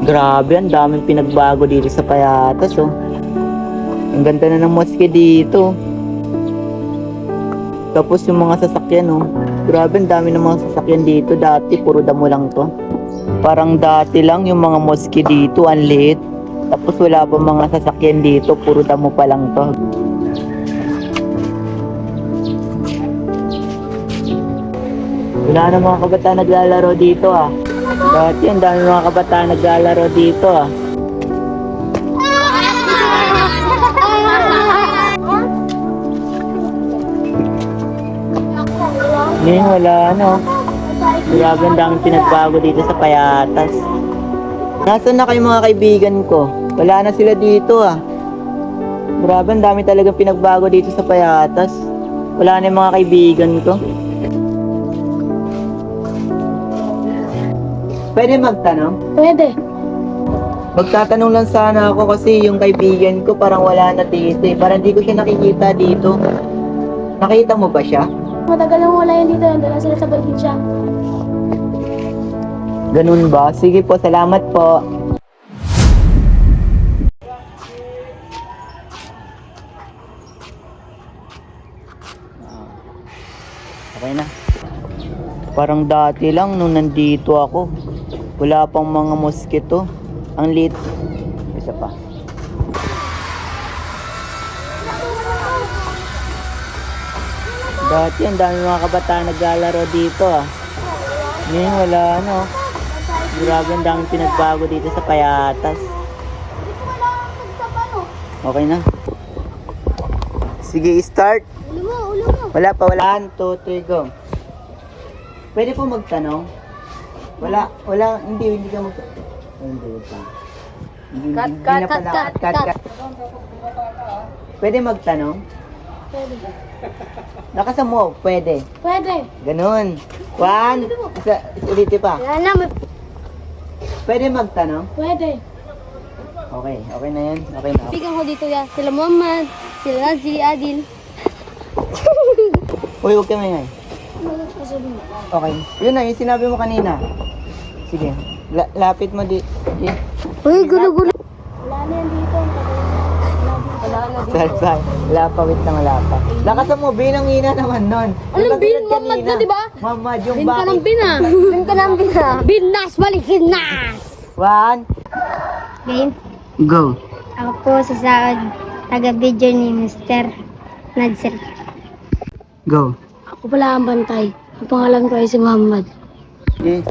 Grabe, ang daming pinagbago dito sa Payatas, oh. Ang ganda na ng mosque dito. Tapos yung mga sasakyan, oh. Grabe, ang dami ng mga sasakyan dito. Dati, puro damo lang to. Parang dati lang yung mga mosque dito, ang liit. Tapos wala pa mga sasakyan dito, puro damo pa lang to. Wala na mga kabataan naglalaro dito, ah. Dati, ang dami mga kabataan naglalaro dito, ah. Ngayon wala, ano. Grabe, ang daming pinagbago dito sa Payatas. Nasaan na kayo mga kaibigan ko? Wala na sila dito, ah. Grabe, ang dami talagang pinagbago dito sa Payatas. Wala na yung mga kaibigan ko. Pwede magtanong? Pwede. Magtatanong lang sana ako kasi yung kaibigan ko parang wala na dito, eh. Parang di ko siya nakikita dito. Nakita mo ba siya? Matagal nang wala yan dito. Nandun na sila sa probinsya. Ganun ba? Sige po, salamat po. Okay na. Parang dati lang nung nandito ako. Wala pang mga mosquito. Ang liit. Isa pa. Dati ang dami mga kabataan naglalaro dito, ah. Ngayon wala, ano. Grabe, ang daming pinagbago dito sa Payatas. Okay na. Sige, start. Ulo mo. Wala pa, wala. 1, 2, 3, go. Pwede po magtanong? Wala, hindi ka magtanong. Hindi pa. Cut. Pwede magtanong? Pwede. Nakasa mo, pwede. Pwede. Ganun. 1, ulit pa. Wala na. Pwede magtanong? Pwede. Okay na yan. Okay na. Pigang ko dito yan. Sila Muhammad. Sila Nazli, Adil. Uy, huwag ka maingay. Okay. Yun na, yung sinabi mo kanina. Sige. Lapit mo di. Uy, gulo-gulo. Wala na yan dito. Wala na dito. Salsay. Lapa, wait lang, lapa. Lakasan mo, binangina naman nun. Anong bin? Muhammad na, diba? Muhammad, yung Bin ka bakit. ng bin, ah. Bin ka ng bin, ah. Binas, balikin nas! 1, Game. go. Ako po si Saad, taga-video ni Mr. Nadsir. Go. Ako pala ang bantay. Ang pangalan ko ay si Muhammad. Okay.